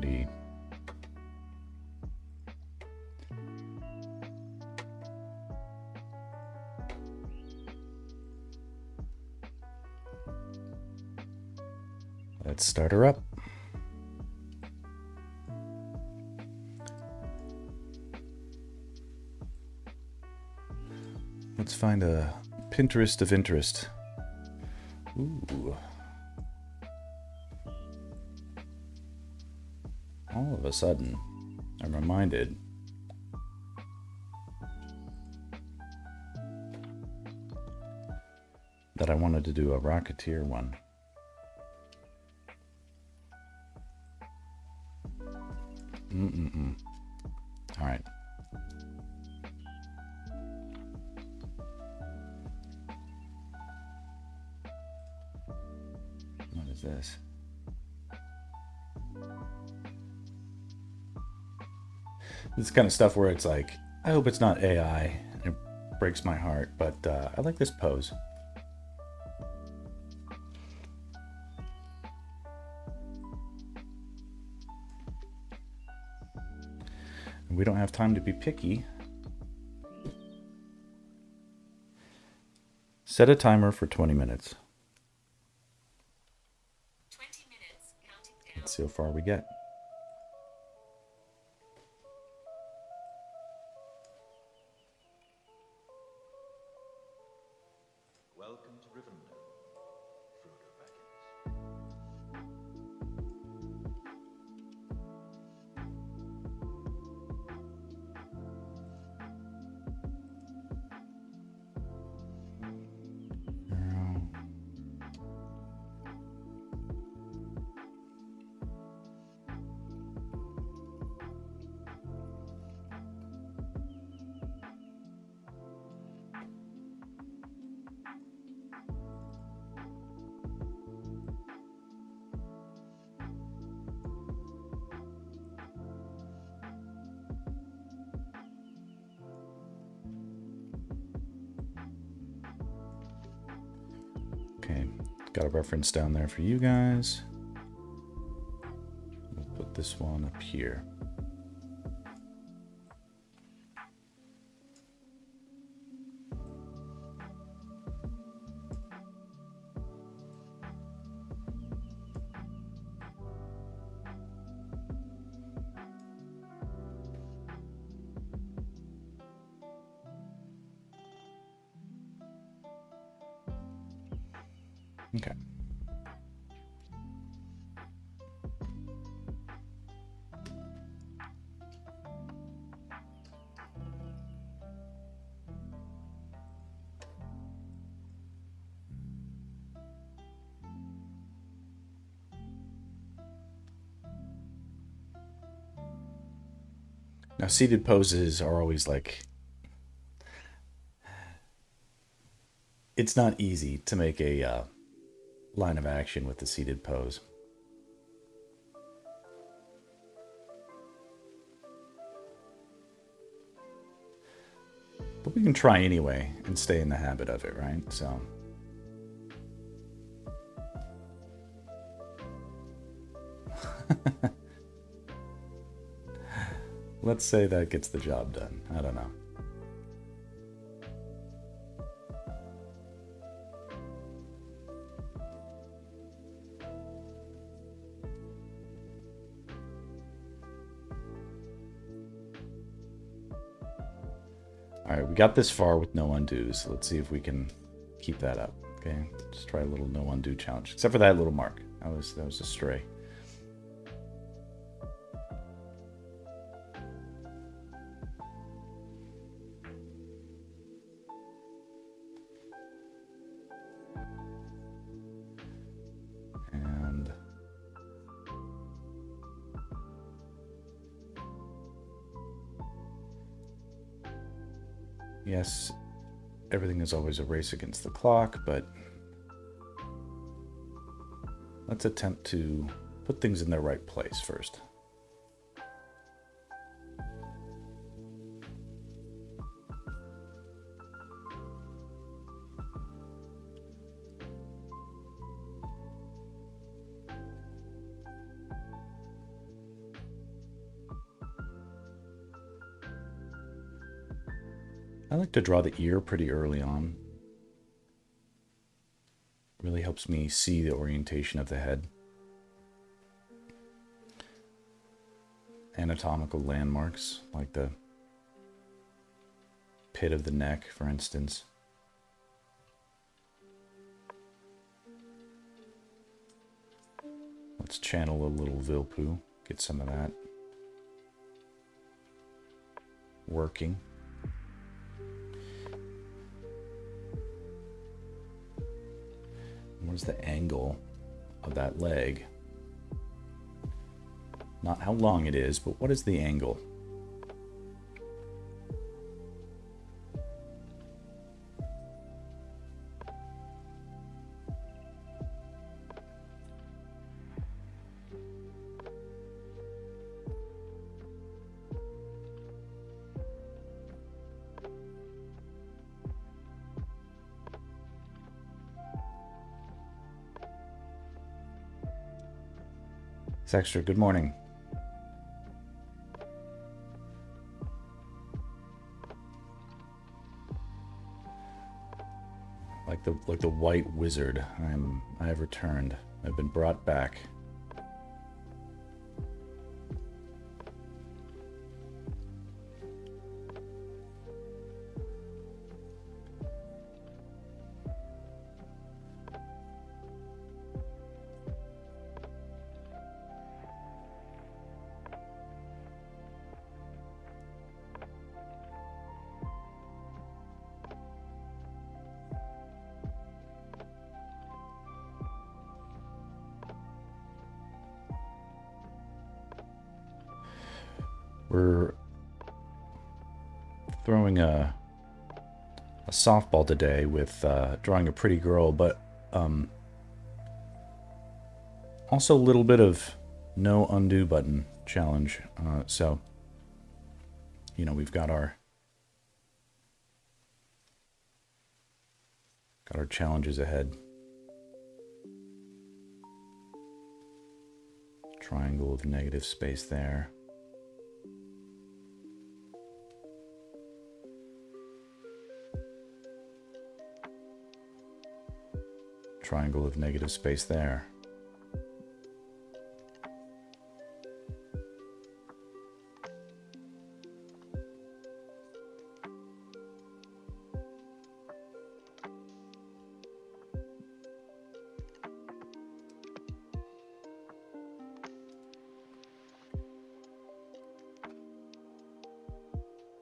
Alrighty. Let's start her up. Let's find a Pinterest of interest. Ooh. All of a sudden, I'm reminded that I wanted to do a Rocketeer one. All right. What is this? This kind of stuff where it's like, I hope it's not AI. It breaks my heart, but I like this pose. And we don't have time to be picky. Set a timer for 20 minutes. 20 minutes, counting down. Let's see how far we get. Welcome to Rivendell, Frodo Baggins. Okay, got a reference down there for you guys. We'll put this one up here. Okay. Now, seated poses are always like, it's not easy to make a line of action with the seated pose. But we can try anyway and stay in the habit of it, right? So. Let's say that gets the job done. I don't know. All right, we got this far with no undos. Let's see if we can keep that up. Okay, just try a little no undo challenge. Except for that little mark. That was a stray. And yes, everything is always a race against the clock, but let's attempt to put things in their right place first. I like to draw the ear pretty early on. Really helps me see the orientation of the head. Anatomical landmarks, like the pit of the neck, for instance. Let's channel a little Vilpu, get some of that working. What's the angle of that leg? Not how long it is, but what is the angle? Sexter, good morning. Like the white wizard, I have returned. I've been brought back. We're throwing a softball today with drawing a pretty girl, but also a little bit of no undo button challenge. So, you know, we've got our challenges ahead. Triangle with negative space there. Triangle with negative space there.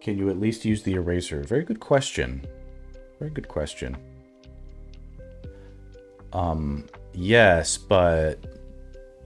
Can you at least use the eraser? Very good question. Very good question. Yes, but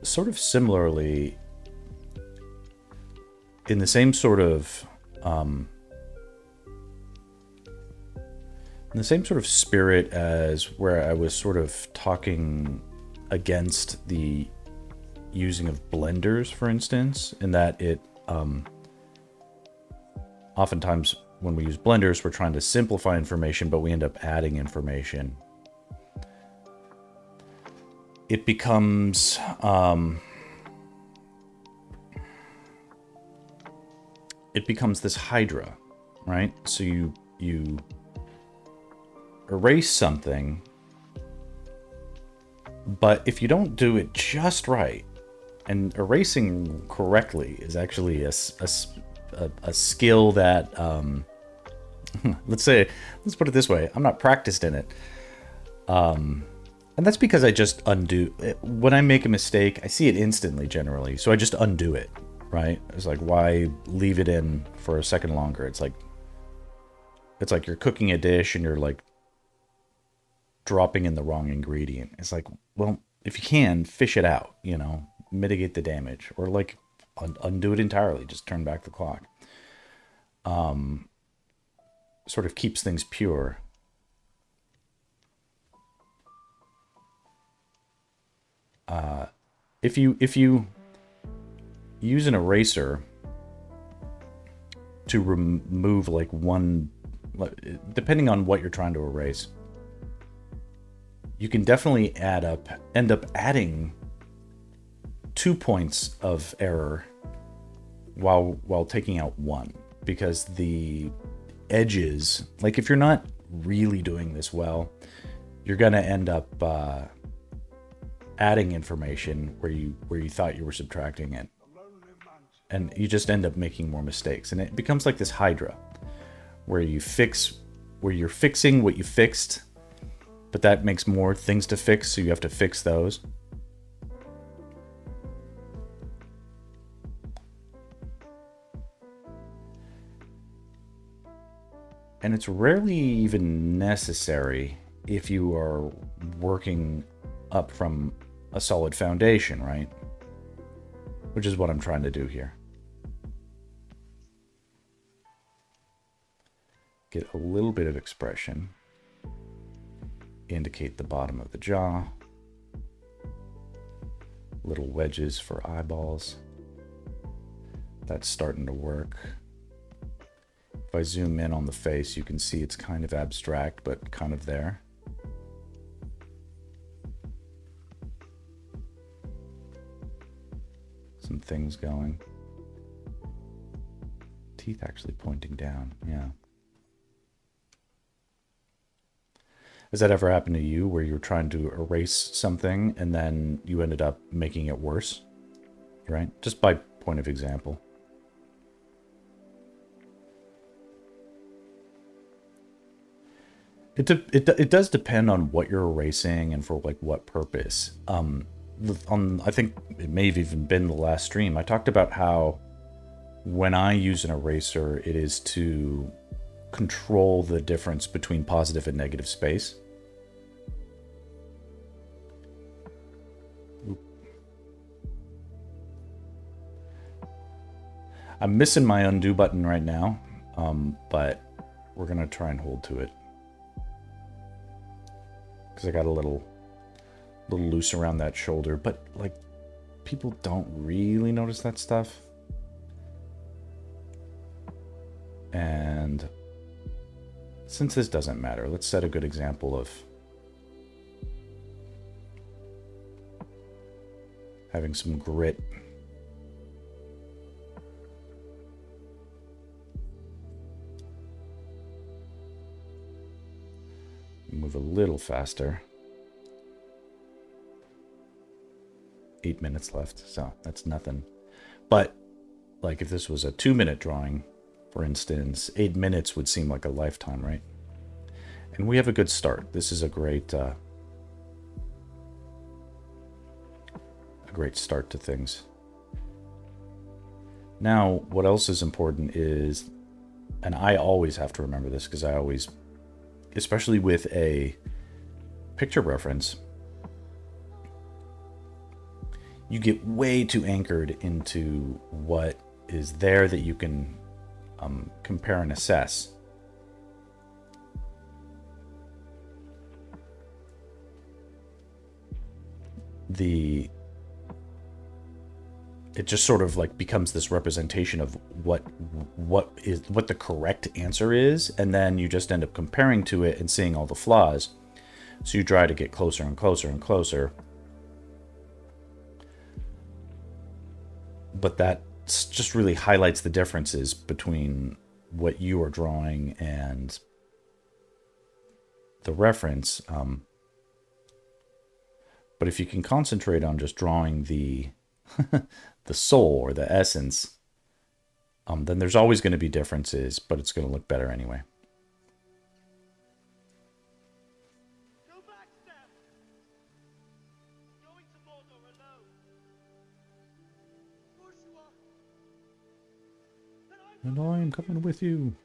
sort of similarly, in the same sort of spirit as where I was sort of talking against the using of blenders, for instance, in that it oftentimes when we use blenders, we're trying to simplify information, but we end up adding information. It becomes this hydra, right? So you erase something, but if you don't do it just right, and erasing correctly is actually a skill that let's put it this way, I'm not practiced in it. And that's because I just undo. When I make a mistake, I see it instantly generally. So I just undo it, right? It's like, why leave it in for a second longer? It's like you're cooking a dish and you're like dropping in the wrong ingredient. It's like, well, if you can, fish it out, you know, mitigate the damage, or like undo it entirely. Just turn back the clock. Sort of keeps things pure. If you use an eraser to remove like one, depending on what you're trying to erase, you can definitely end up adding 2 points of error while taking out one, because the edges, like if you're not really doing this well, you're gonna end up adding information where you thought you were subtracting it, and you just end up making more mistakes, and it becomes like this hydra where you're fixing what you fixed, but that makes more things to fix, so you have to fix those. And it's rarely even necessary if you are working up from a solid foundation, right? Which is what I'm trying to do here. Get a little bit of expression. Indicate the bottom of the jaw. Little wedges for eyeballs. That's starting to work. If I zoom in on the face, you can see it's kind of abstract, but kind of there. Some things going. Teeth actually pointing down, yeah. Has that ever happened to you where you're trying to erase something and then you ended up making it worse? Right? Just by point of example. It does depend on what you're erasing and for like what purpose. I think it may have even been the last stream, I talked about how when I use an eraser, it is to control the difference between positive and negative space. Oop. I'm missing my undo button right now, but we're gonna try and hold to it. Because I got a little loose around that shoulder, but like people don't really notice that stuff. And since this doesn't matter, let's set a good example of having some grit. Move a little faster. 8 minutes left, so that's nothing. But like if this was a 2-minute drawing, for instance, 8 minutes would seem like a lifetime, right? And we have a good start. This is a great start to things. Now, what else is important is, and I always have to remember this because I always, especially with a picture reference, you get way too anchored into what is there that you can compare and assess. It just sort of like becomes this representation of what the correct answer is, and then you just end up comparing to it and seeing all the flaws. So you try to get closer and closer and closer. But that just really highlights the differences between what you are drawing and the reference. But if you can concentrate on just drawing the the soul or the essence, then there's always going to be differences, but it's going to look better anyway. Go back, Steph. Going to Mordor alone. Of course you are. And I am coming with you.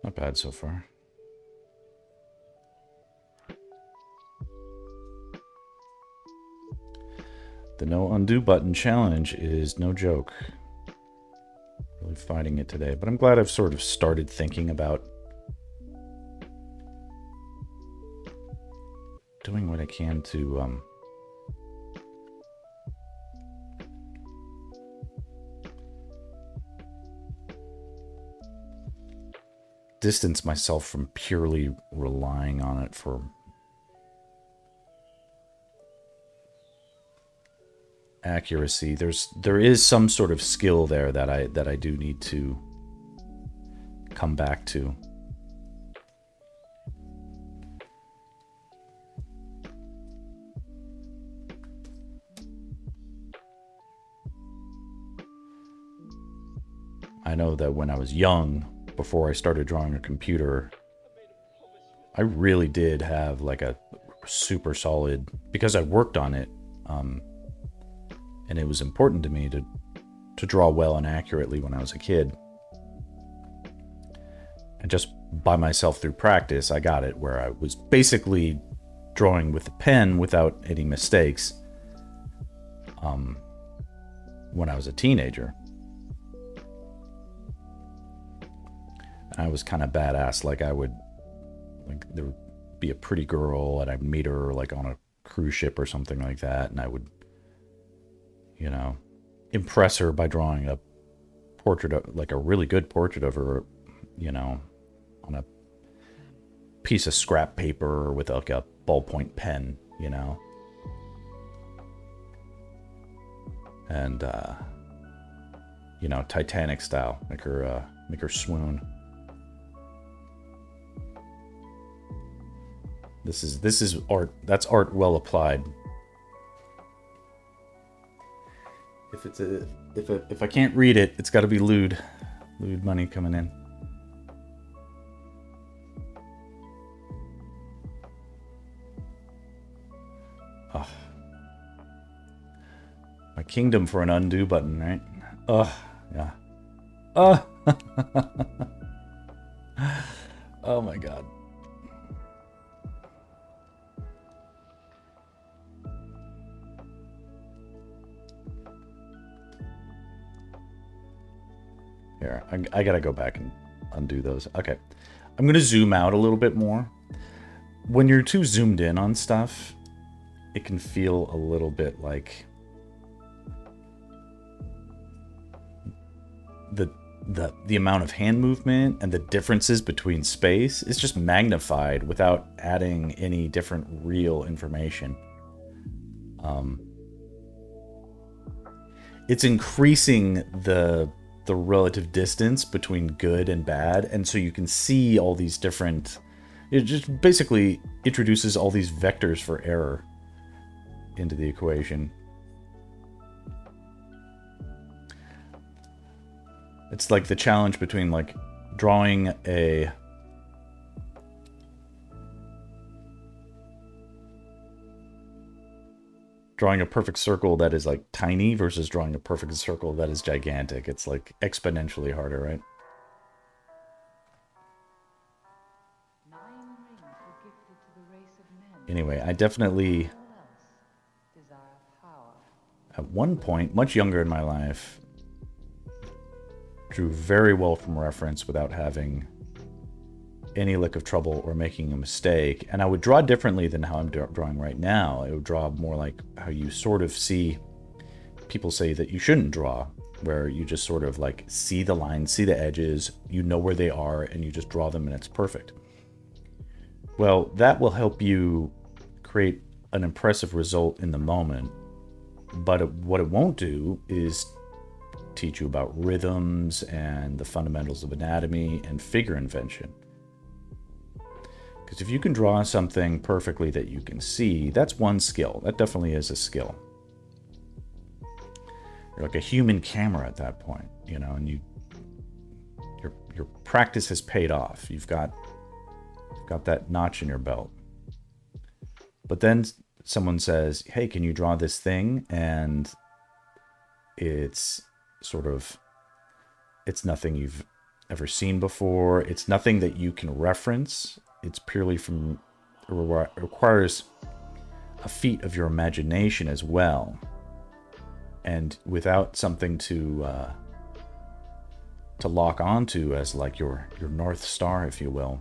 Not bad so far. The no undo button challenge is no joke. Really fighting it today, but I'm glad I've sort of started thinking about can to distance myself from purely relying on it for accuracy. There is some sort of skill there that I do need to come back to. I know that when I was young, before I started drawing a computer, I really did have like a super solid, because I worked on it, and it was important to me to draw well and accurately when I was a kid. And just by myself through practice, I got it where I was basically drawing with a pen without any mistakes when I was a teenager. I was kind of badass. Like there would be a pretty girl and I'd meet her like on a cruise ship or something like that. And I would, impress her by drawing a portrait of, like a really good portrait of her, on a piece of scrap paper with like a ballpoint pen, and, Titanic style, make her swoon. This is art. That's art well applied. If I can't read it, it's got to be lewd money coming in. Oh. My kingdom for an undo button, right? Yeah. Oh my god. Here, I gotta go back and undo those. Okay. I'm gonna zoom out a little bit more. When you're too zoomed in on stuff, it can feel a little bit like the amount of hand movement and the differences between space is just magnified without adding any different real information. It's increasing the relative distance between good and bad, and so you can see all these different, it just basically introduces all these vectors for error into the equation. It's like the challenge between like drawing a perfect circle that is like tiny versus drawing a perfect circle that is gigantic. It's like exponentially harder, right? 9 rings were gifted to the race of men. Anyway, I definitely, All else desire power. at one point, much younger in my life, drew very well from reference without having any lick of trouble or making a mistake. And I would draw differently than how I'm drawing right now. I would draw more like how you sort of see people say that you shouldn't draw, where you just sort of like see the lines, see the edges, you know where they are, and you just draw them and it's perfect. Well, that will help you create an impressive result in the moment. But what it won't do is teach you about rhythms and the fundamentals of anatomy and figure invention. Because if you can draw something perfectly that you can see, that's one skill. That definitely is a skill. You're like a human camera at that point, and your practice has paid off. You've got that notch in your belt. But then someone says, "Hey, can you draw this thing?" And it's nothing you've ever seen before. It's nothing that you can reference. It's purely it requires a feat of your imagination as well. And without something to lock onto as like your North Star, if you will.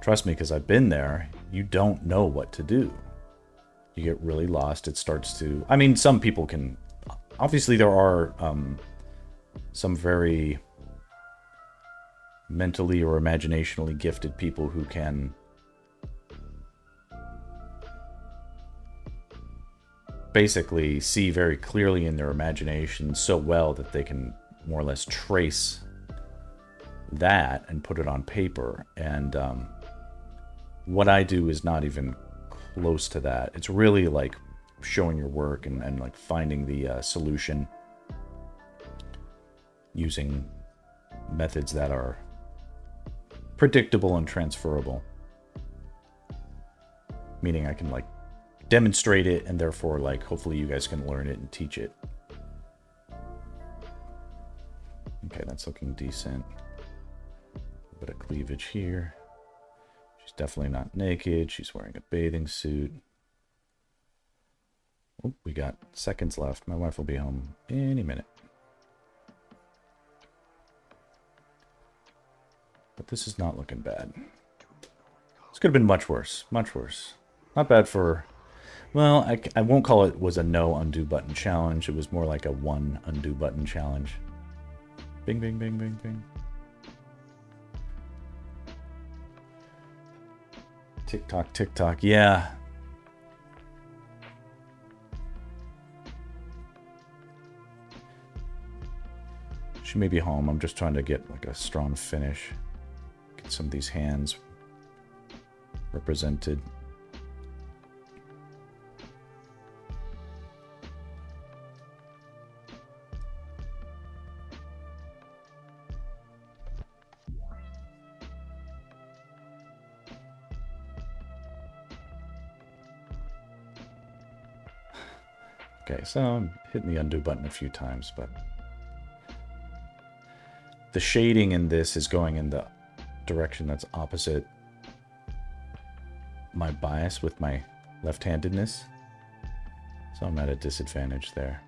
Trust me, because I've been there. you don't know what to do. You get really lost. It starts to... I mean, some people can... Obviously, there are some very mentally or imaginationally gifted people who can basically see very clearly in their imagination so well that they can more or less trace that and put it on paper. And what I do is not even close to that. It's really like showing your work and like finding the solution using methods that are predictable and transferable. Meaning I can like demonstrate it, and therefore like hopefully you guys can learn it and teach it. Okay, that's looking decent. A bit of cleavage here. She's definitely not naked. She's wearing a bathing suit. Oh, we got seconds left. My wife will be home any minute. But this is not looking bad. This could have been much worse. Much worse. Not bad for... Well, I won't call it was a no undo button challenge. It was more like a one undo button challenge. Bing, bing, bing, bing, bing. Tick tock, tick tock. Yeah. She may be home. I'm just trying to get like a strong finish. Get some of these hands represented. Okay, so I'm hitting the undo button a few times, but the shading in this is going in the direction that's opposite my bias with my left-handedness. So I'm at a disadvantage there.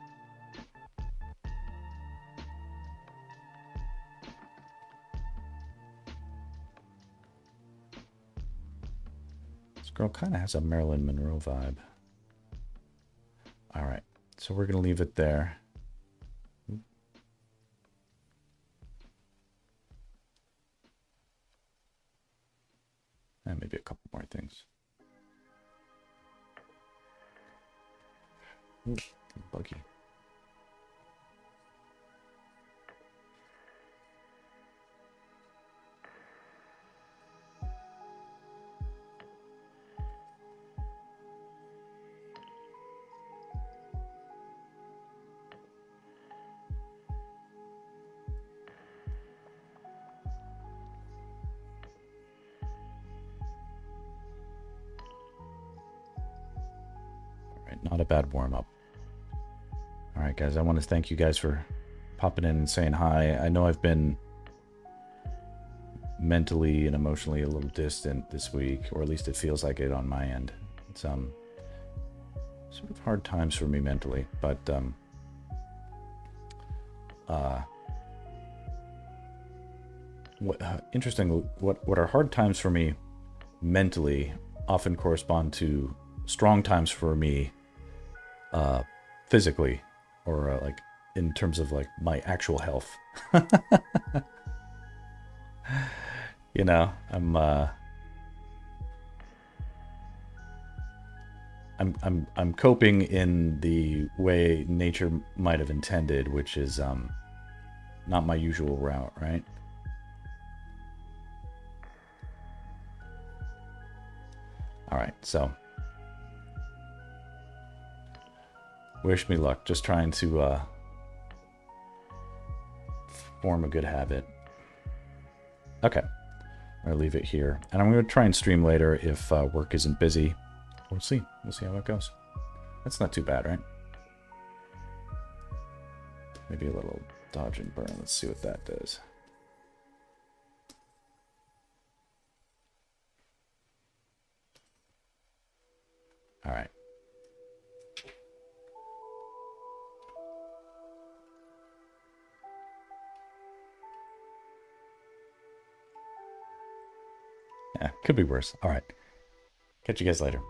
This girl kind of has a Marilyn Monroe vibe. All right, so we're going to leave it there. And maybe a couple more things. Ooh, buggy. Not a bad warm-up. All right, guys, I want to thank you guys for popping in and saying hi. I know I've been mentally and emotionally a little distant this week, or at least it feels like it on my end. It's sort of hard times for me mentally, but interesting. What are hard times for me mentally often correspond to strong times for me physically, or like in terms of like my actual health. You know, I'm coping in the way nature might have intended, which is not my usual route, right? All right, so wish me luck. Just trying to form a good habit. Okay, I'll leave it here, and I'm going to try and stream later if work isn't busy. We'll see. We'll see how it goes. That's not too bad, right? Maybe a little dodge and burn. Let's see what that does. All right. Yeah, could be worse. All right. Catch you guys later.